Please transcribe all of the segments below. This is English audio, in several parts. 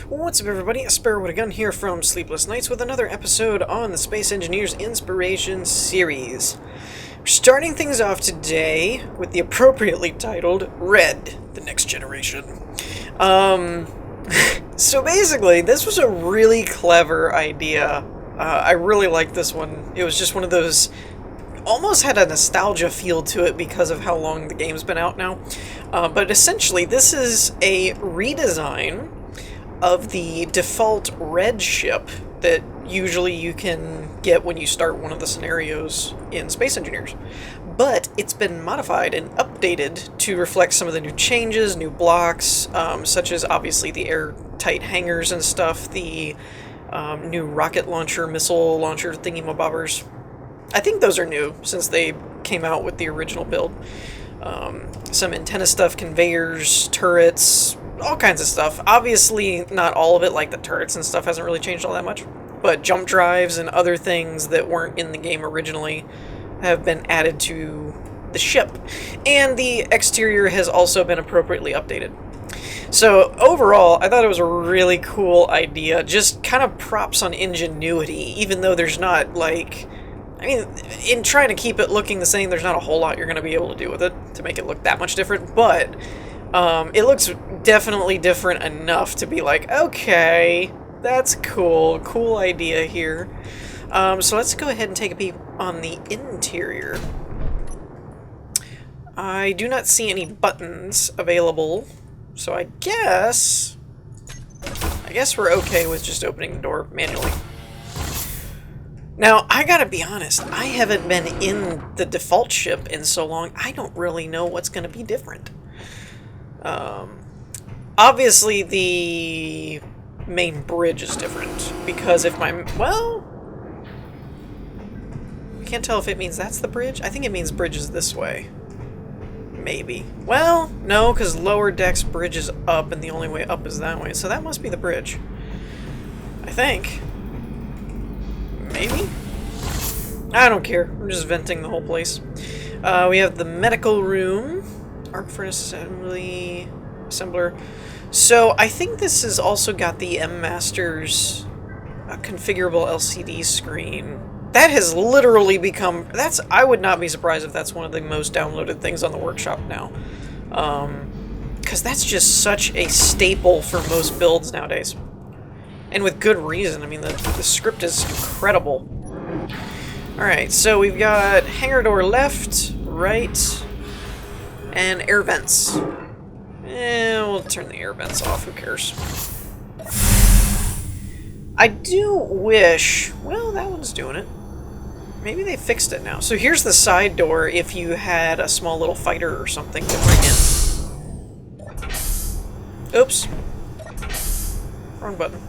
What's up, everybody? A Sparrow with a Gun here from Sleepless Nights with another episode on the Space Engineers Inspiration series. We're starting things off today with the appropriately titled Red, the Next Generation. So basically, this was a really clever idea. I really liked this one. It was just one of those... almost had a nostalgia feel to it because of how long the game's been out now. But essentially, this is a redesign of the default red ship that usually you can get when you start one of the scenarios in Space Engineers. But it's been modified and updated to reflect some of the new changes, new blocks, such as obviously the airtight hangars and stuff, the new rocket launcher, missile launcher thingy-mabobbers. I think those are new since they came out with the original build. Some antenna stuff, conveyors, turrets, all kinds of stuff. Obviously, not all of it, like the turrets and stuff, hasn't really changed all that much. But jump drives and other things that weren't in the game originally have been added to the ship. And the exterior has also been appropriately updated. So overall, I thought it was a really cool idea. Just kind of props on ingenuity, even though there's not, like... I mean, in trying to keep it looking the same, there's not a whole lot you're going to be able to do with it to make it look that much different, but it looks definitely different enough to be like, okay, that's cool, cool idea here. So let's go ahead and take a peek on the interior. I do not see any buttons available, so I guess we're okay with just opening the door manually. Now, I gotta be honest, I haven't been in the default ship in so long, I don't really know what's gonna be different. Obviously, the main bridge is different, because if my... well... I can't tell if it means that's the bridge. I think it means bridge is this way. Maybe. Well, no, because lower decks bridge is up, and the only way up is that way, so that must be the bridge. I think. Maybe? I don't care. I'm just venting the whole place. We have the medical room. Arc furnace assembler. So I think this has also got the M-Master's configurable LCD screen. That has literally become... I would not be surprised if that's one of the most downloaded things on the workshop now. Because that's just such a staple for most builds nowadays. And with good reason. I mean, the script is incredible. Alright, so we've got hangar door left, right, and air vents. We'll turn the air vents off, who cares. I do wish... well, that one's doing it. Maybe they fixed it now. So here's the side door if you had a small little fighter or something to bring in. Oops. Wrong button.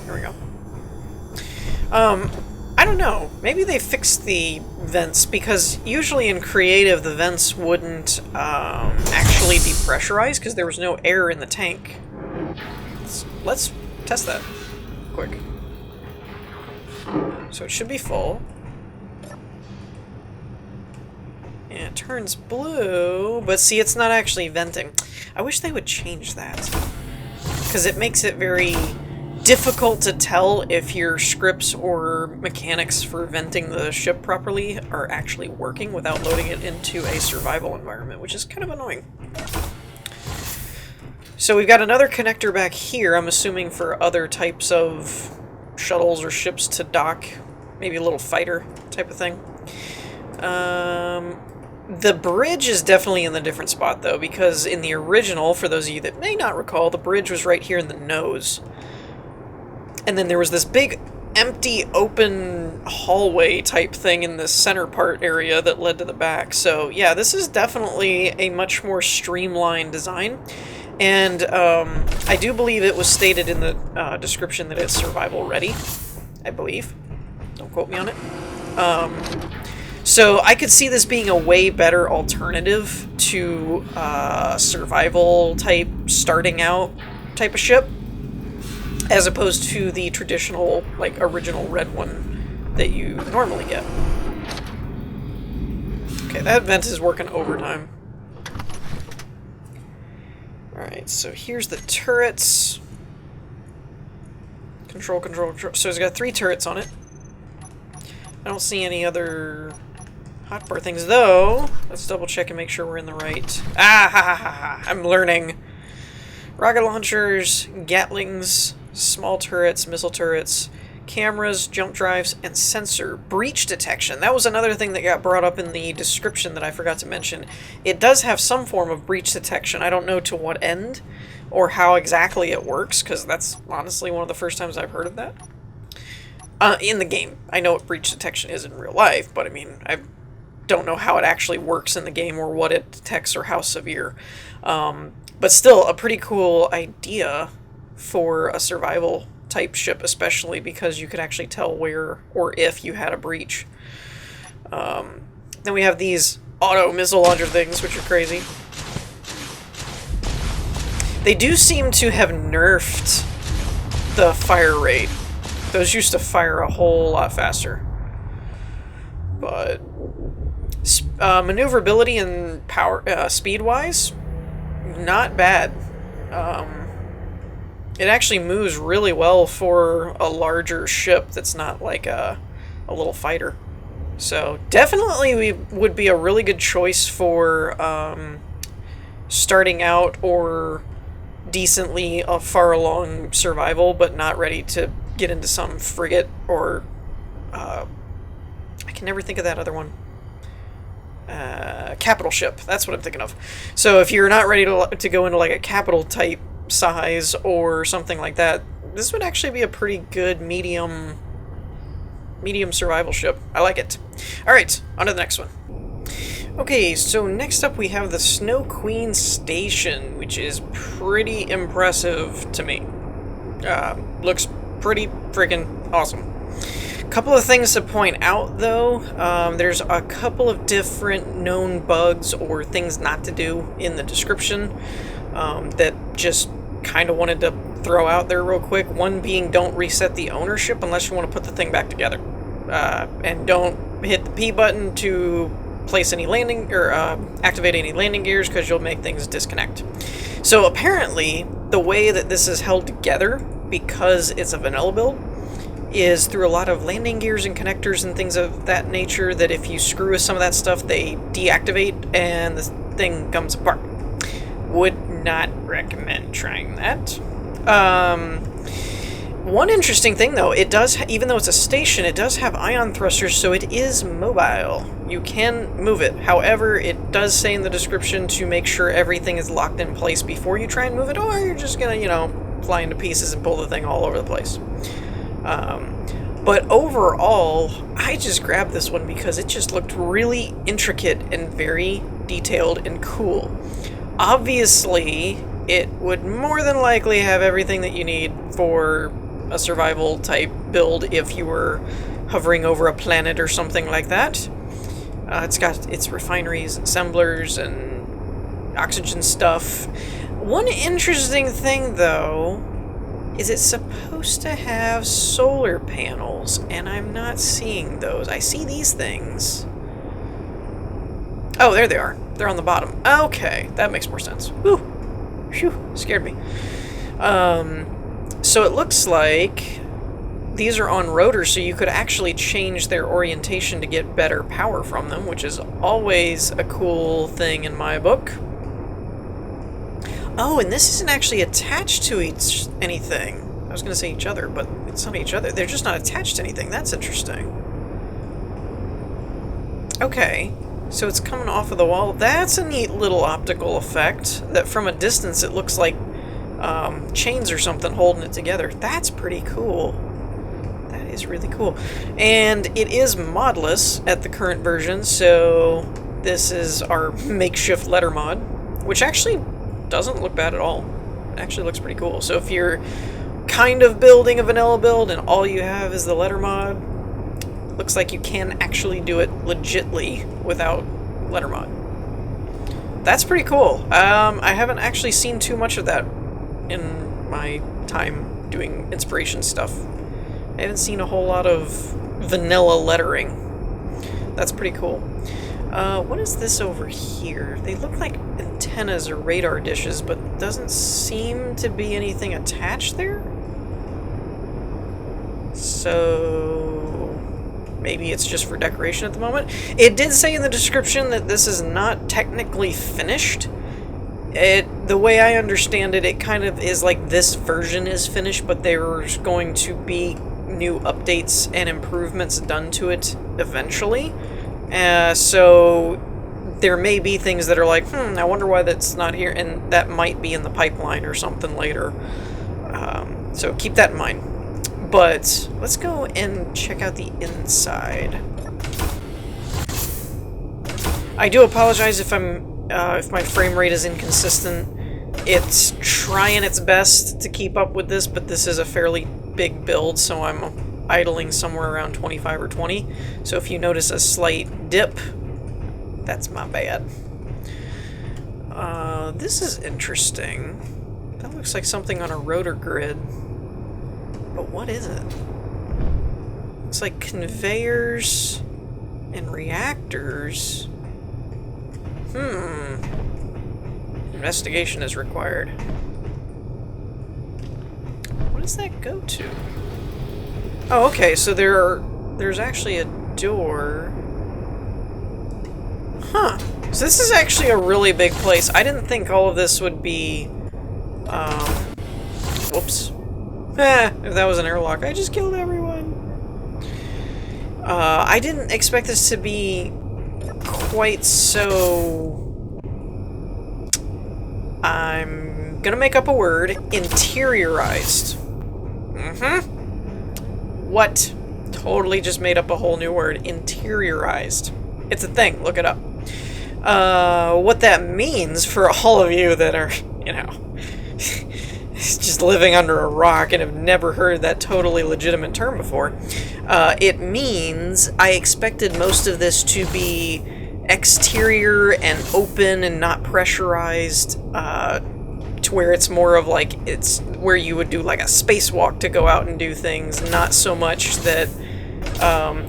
There we go. I don't know. Maybe they fixed the vents, because usually in creative the vents wouldn't actually depressurize because there was no air in the tank. Let's test that quick. So it should be full. And it turns blue, but see, it's not actually venting. I wish they would change that, because it makes it very difficult to tell if your scripts or mechanics for venting the ship properly are actually working without loading it into a survival environment, which is kind of annoying. So we've got another connector back here, I'm assuming for other types of shuttles or ships to dock, maybe a little fighter type of thing. The bridge is definitely in the different spot, though, because in the original, for those of you that may not recall, the bridge was right here in the nose. And then there was this big, empty, open hallway type thing in the center part area that led to the back. So, yeah, this is definitely a much more streamlined design. And I do believe it was stated in the description that it's survival ready, I believe. Don't quote me on it. So I could see this being a way better alternative to survival type, starting out type of ship, as opposed to the traditional, like, original red one that you normally get. Okay, that vent is working overtime. Alright, so here's the turrets. Control, control, control. So it's got 3 turrets on it. I don't see any other hotbar things, though. Let's double check and make sure we're in the right. Ah, ha, ha, ha, ha. I'm learning. Rocket launchers, Gatlings, small turrets, missile turrets, cameras, jump drives, and sensor. Breach detection. That was another thing that got brought up in the description that I forgot to mention. It does have some form of breach detection. I don't know to what end or how exactly it works, because that's honestly one of the first times I've heard of that. In the game. I know what breach detection is in real life, but I mean, I don't know how it actually works in the game or what it detects or how severe. But still, a pretty cool idea for a survival type ship, especially because you could actually tell where or if you had a breach. Then we have these auto missile launcher things, which are crazy. They do seem to have nerfed the fire rate. Those used to fire a whole lot faster. But maneuverability and power, speed-wise, not bad. It actually moves really well for a larger ship that's not like a little fighter. So definitely would be a really good choice for starting out or decently far along survival, but not ready to get into some frigate or I can never think of that other one. Capital ship. That's what I'm thinking of. So if you're not ready to go into like a capital type size or something like that, this would actually be a pretty good medium survival ship. I like it. Alright, on to the next one. Okay, so next up we have the Snow Queen Station, which is pretty impressive to me. Looks pretty freaking awesome. Couple of things to point out, though. There's a couple of different known bugs or things not to do in the description that just kind of wanted to throw out there real quick. One being, don't reset the ownership unless you want to put the thing back together. And don't hit the P button to place any landing or activate any landing gears, because you'll make things disconnect. So apparently, the way that this is held together, because it's a vanilla build, is through a lot of landing gears and connectors and things of that nature, that if you screw with some of that stuff, they deactivate and the thing comes apart. Would not recommend trying that. One interesting thing, though, it does, even though it's a station, it does have ion thrusters, so it is mobile. You can move it. However, it does say in the description to make sure everything is locked in place before you try and move it, or you're just gonna, you know, fly into pieces and pull the thing all over the place. But overall, I just grabbed this one because it just looked really intricate and very detailed and cool. Obviously, it would more than likely have everything that you need for a survival type build if you were hovering over a planet or something like that. It's got its refineries, assemblers, and oxygen stuff. One interesting thing, though, is it's supposed to have solar panels, and I'm not seeing those. I see these things. Oh, there they are. They're on the bottom. Okay, that makes more sense. Whew. Phew, scared me. So it looks like these are on rotors, so you could actually change their orientation to get better power from them, which is always a cool thing in my book. Oh, and this isn't actually attached to anything. I was going to say each other, but it's not each other. They're just not attached to anything. That's interesting. Okay, so it's coming off of the wall. That's a neat little optical effect that from a distance it looks like chains or something holding it together. That's pretty cool. That is really cool. And it is modless at the current version, so this is our makeshift letter mod, which actually doesn't look bad at all. It actually looks pretty cool. So if you're kind of building a vanilla build and all you have is the letter mod, looks like you can actually do it legitly without letter mod. That's pretty cool. I haven't actually seen too much of that in my time doing inspiration stuff. I haven't seen a whole lot of vanilla lettering. That's pretty cool. What is this over here? They look like antennas or radar dishes, but doesn't seem to be anything attached there. So maybe it's just for decoration at the moment. It did say in the description that this is not technically finished. The way I understand it, it kind of is like this version is finished, but there's going to be new updates and improvements done to it eventually. So there may be things that are like, I wonder why that's not here, and that might be in the pipeline or something later. So keep that in mind. But let's go and check out the inside. I do apologize if my frame rate is inconsistent. It's trying its best to keep up with this, but this is a fairly big build, so I'm idling somewhere around 25 or 20. So if you notice a slight dip, that's my bad. This is interesting. That looks like something on a rotor grid. But what is it? It's like conveyors and reactors. Investigation is required. What does that go to? Oh, okay, so there's actually a door. Huh. So this is actually a really big place. I didn't think all of this would be... Whoops. If that was an airlock, I just killed everyone. I didn't expect this to be quite so... I'm gonna make up a word. Interiorized. What? Totally just made up a whole new word. Interiorized. It's a thing. Look it up. What that means for all of you that are, you know, just living under a rock and have never heard that totally legitimate term before, it means I expected most of this to be exterior and open and not pressurized, to where it's more of like, it's where you would do like a spacewalk to go out and do things, not so much that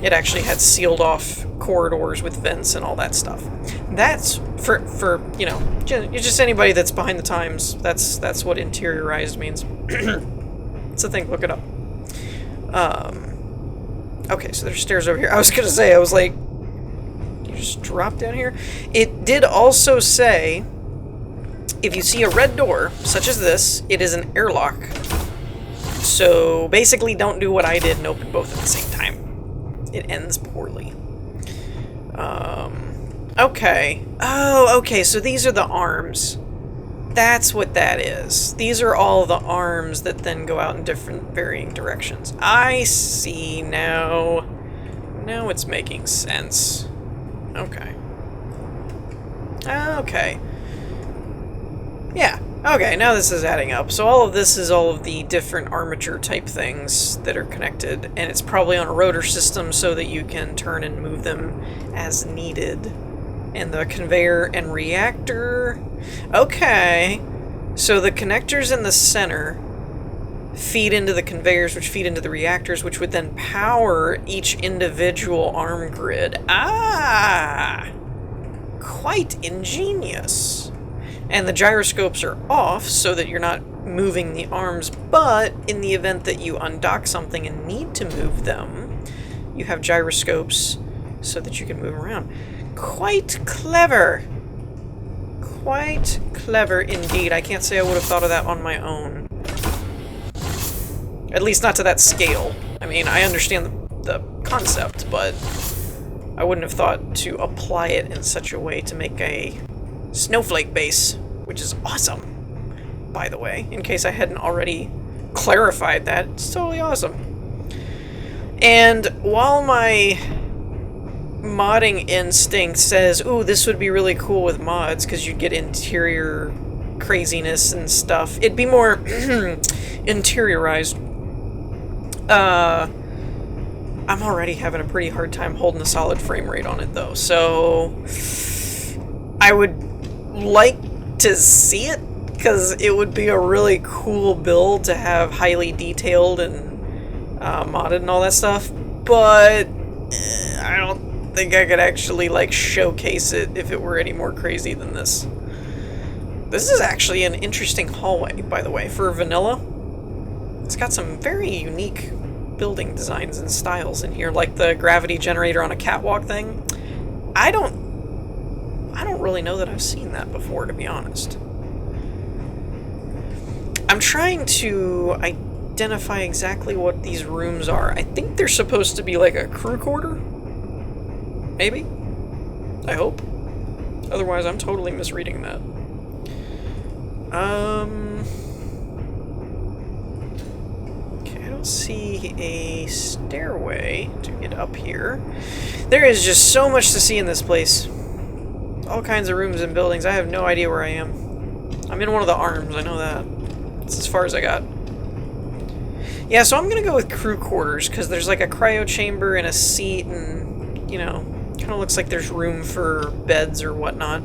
it actually had sealed off corridors with vents and all that stuff. That's for you know, just anybody that's behind the times. That's what interiorized means. It's a thing. Look it up. Okay, so there's stairs over here. I was gonna say, I was like, you just drop down here. It did also say, if you see a red door such as this, it is an airlock. So basically, don't do what I did and open both at the same time. It ends poorly. Okay. Oh, okay, so these are the arms. That's what that is. These are all the arms that then go out in different varying directions. I see now. Now it's making sense. Okay. Okay. Yeah. Okay, now this is adding up. So all of this is all of the different armature type things that are connected, and it's probably on a rotor system so that you can turn and move them as needed. And the conveyor and reactor... Okay. So the connectors in the center feed into the conveyors, which feed into the reactors, which would then power each individual arm grid. Ah! Quite ingenious. And the gyroscopes are off so that you're not moving the arms, but in the event that you undock something and need to move them, you have gyroscopes so that you can move around. Quite clever. Quite clever indeed. I can't say I would have thought of that on my own. At least not to that scale. I mean, I understand the concept, but I wouldn't have thought to apply it in such a way to make a snowflake base, which is awesome, by the way, in case I hadn't already clarified that. It's totally awesome. And while my modding instinct says, ooh, this would be really cool with mods because you'd get interior craziness and stuff, it'd be more interiorized. I'm already having a pretty hard time holding a solid frame rate on it though, so I would like to see it, because it would be a really cool build to have highly detailed and modded and all that stuff, but I don't think I could actually like showcase it if it were any more crazy than this. This is actually an interesting hallway, by the way, for vanilla. It's got some very unique building designs and styles in here, like the gravity generator on a catwalk thing. I don't really know that I've seen that before, to be honest. I'm trying to identify exactly what these rooms are. I think they're supposed to be like a crew quarter? Maybe? I hope. Otherwise, I'm totally misreading that. Okay, I don't see a stairway to get up here. There is just so much to see in this place. All kinds of rooms and buildings. I have no idea where I am. I'm in one of the arms, I know that. It's as far as I got. Yeah, so I'm gonna go with crew quarters, because there's like a cryo chamber and a seat, and, you know, kind of looks like there's room for beds or whatnot.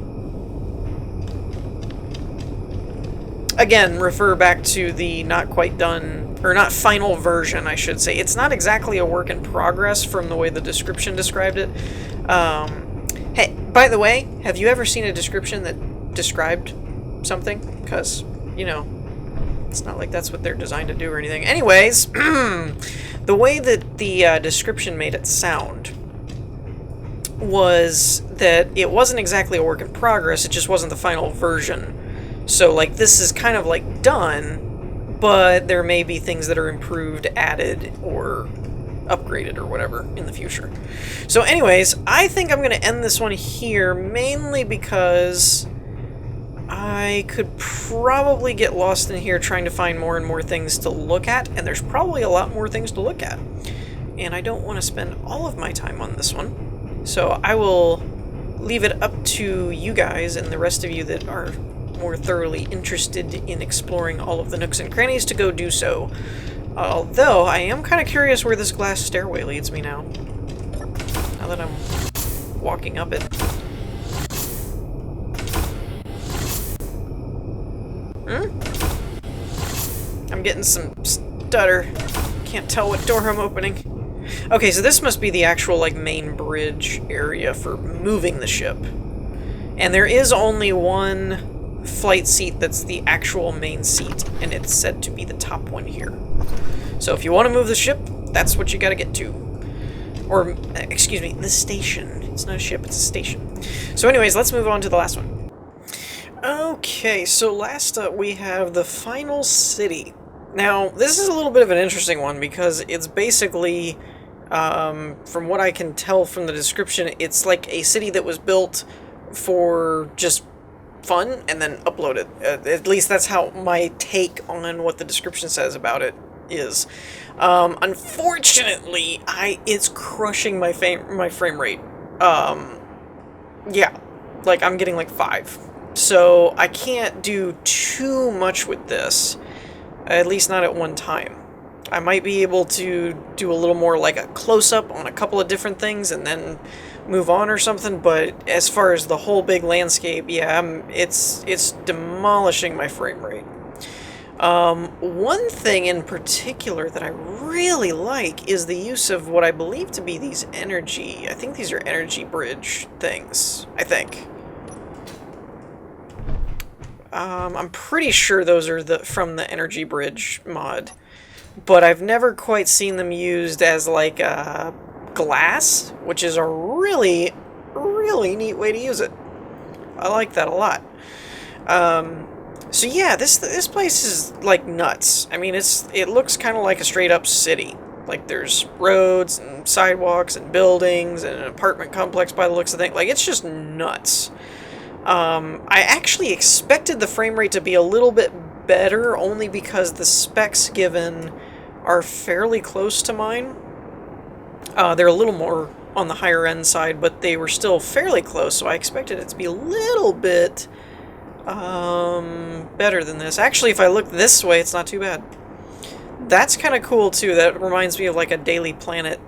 Again, refer back to the not quite done, or not final version, I should say. It's not exactly a work in progress from the way the description described it. Hey, by the way, have you ever seen a description that described something? Because, you know, it's not like that's what they're designed to do or anything. Anyways, the way that the description made it sound was that it wasn't exactly a work in progress, it just wasn't the final version. So, like, this is kind of, like, done, but there may be things that are improved, added, or upgraded, or whatever, in the future. So, anyways, I think I'm going to end this one here, mainly because I could probably get lost in here trying to find more and more things to look at, and there's probably a lot more things to look at. And I don't want to spend all of my time on this one. So I will leave it up to you guys and the rest of you that are more thoroughly interested in exploring all of the nooks and crannies to go do so. Although, I am kind of curious where this glass stairway leads me now. Now that I'm walking up it. I'm getting some stutter. Can't tell what door I'm opening. Okay, so this must be the actual, like, main bridge area for moving the ship. And there is only one flight seat that's the actual main seat, and it's said to be the top one here. So if you want to move the ship, that's what you gotta get to. Or, excuse me, the station. It's not a ship, it's a station. So anyways, let's move on to the last one. Okay, so last up we have the final city. Now, this is a little bit of an interesting one because it's basically, from what I can tell from the description, it's like a city that was built for just fun and then uploaded. At least that's how my take on what the description says about it is. Unfortunately, it's crushing my frame rate. Yeah, like I'm getting like 5. So I can't do too much with this, at least not at one time. I might be able to do a little more like a close-up on a couple of different things and then move on or something, but as far as the whole big landscape, yeah, it's demolishing my frame rate. One thing in particular that I really like is the use of what I believe to be these I think these are energy bridge things, I think. I'm pretty sure those are from the energy bridge mod, but I've never quite seen them used as like glass, which is a really, really neat way to use it. I like that a lot. So yeah, this place is like nuts. I mean, it looks kind of like a straight up city. Like there's roads and sidewalks and buildings and an apartment complex by the looks of things. Like it's just nuts. I actually expected the frame rate to be a little bit better only because the specs given are fairly close to mine. They're a little more on the higher end side, but they were still fairly close, so I expected it to be a little bit better than this. Actually, if I look this way, it's not too bad. That's kind of cool too. That reminds me of like a Daily Planet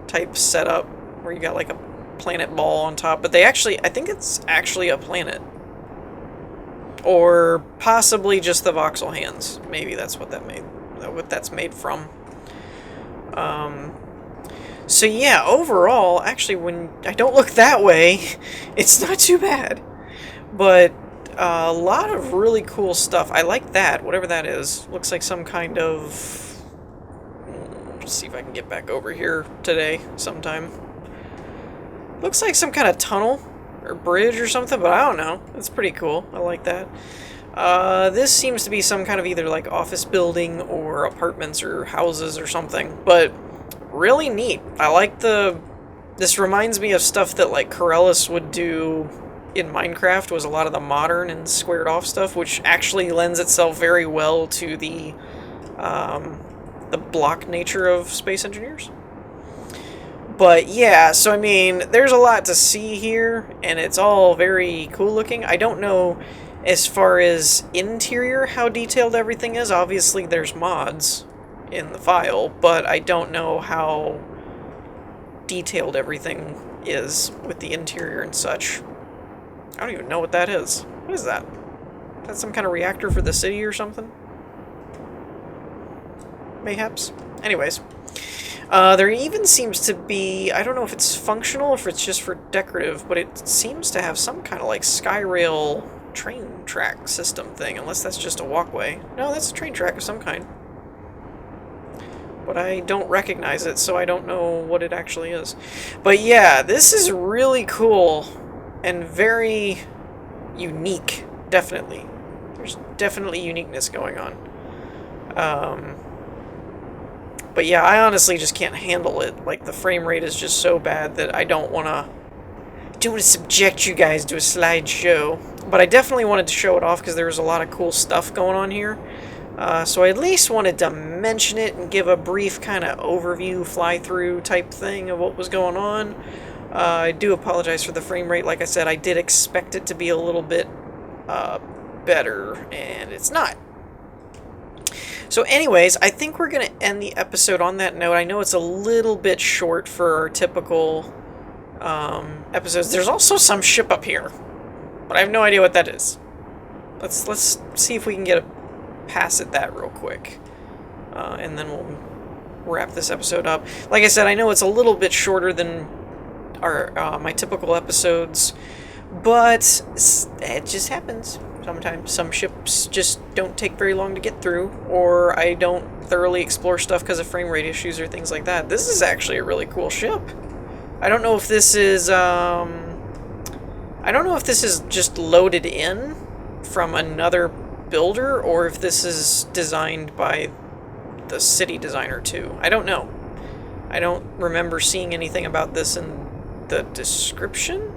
type setup where you got like a planet ball on top, but I think it's actually a planet. Or possibly just the voxel hands. Maybe that's what that's made from. So yeah, overall, actually, when I don't look that way, it's not too bad. But a lot of really cool stuff. I like that, whatever that is. Looks like some kind of see if I can get back over here today sometime. Looks like some kind of tunnel or bridge or something, but I don't know. It's pretty cool. I like that. This seems to be some kind of either like office building or apartments or houses or something, but really neat. I like this reminds me of stuff that like Corellis would do in Minecraft, was a lot of the modern and squared off stuff, which actually lends itself very well to the block nature of Space Engineers. But yeah, so I mean, there's a lot to see here, and it's all very cool looking. I don't know as far as interior how detailed everything is. Obviously there's mods in the file, but I don't know how detailed everything is with the interior and such. I don't even know what that is. What is that? Is that some kind of reactor for the city or something? Mayhaps? Anyways. There even seems to be, I don't know if it's functional or if it's just for decorative, but it seems to have some kind of like Skyrail train track system thing, unless that's just a walkway. No, that's a train track of some kind. But I don't recognize it, so I don't know what it actually is. But yeah, this is really cool and very unique, definitely. There's definitely uniqueness going on. But yeah, I honestly just can't handle it. Like, the frame rate is just so bad that I don't want to subject you guys to a slideshow. But I definitely wanted to show it off because there was a lot of cool stuff going on here. So I at least wanted to mention it and give a brief kind of overview, fly-through type thing of what was going on. I do apologize for the frame rate. Like I said, I did expect it to be a little bit better, and it's not. So anyways, I think we're going to end the episode on that note. I know it's a little bit short for our typical episodes. There's also some ship up here, but I have no idea what that is. Let's see if we can get past that real quick, and then we'll wrap this episode up. Like I said, I know it's a little bit shorter than our my typical episodes, but it just happens. Sometimes some ships just don't take very long to get through, or I don't thoroughly explore stuff because of frame rate issues or things like that. This is actually a really cool ship. I don't know if this is just loaded in from another builder, or if this is designed by the city designer too. I don't know. I don't remember seeing anything about this in the description.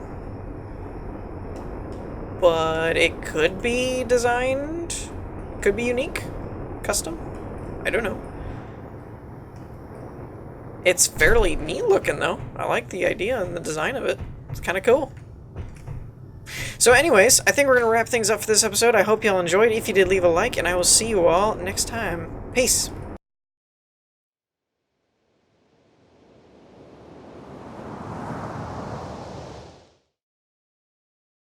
But it could be designed, could be unique, custom. I don't know. It's fairly neat looking though. I like the idea and the design of it. It's kind of cool. So anyways, I think we're going to wrap things up for this episode. I hope y'all enjoyed. If you did, leave a like, and I will see you all next time. Peace.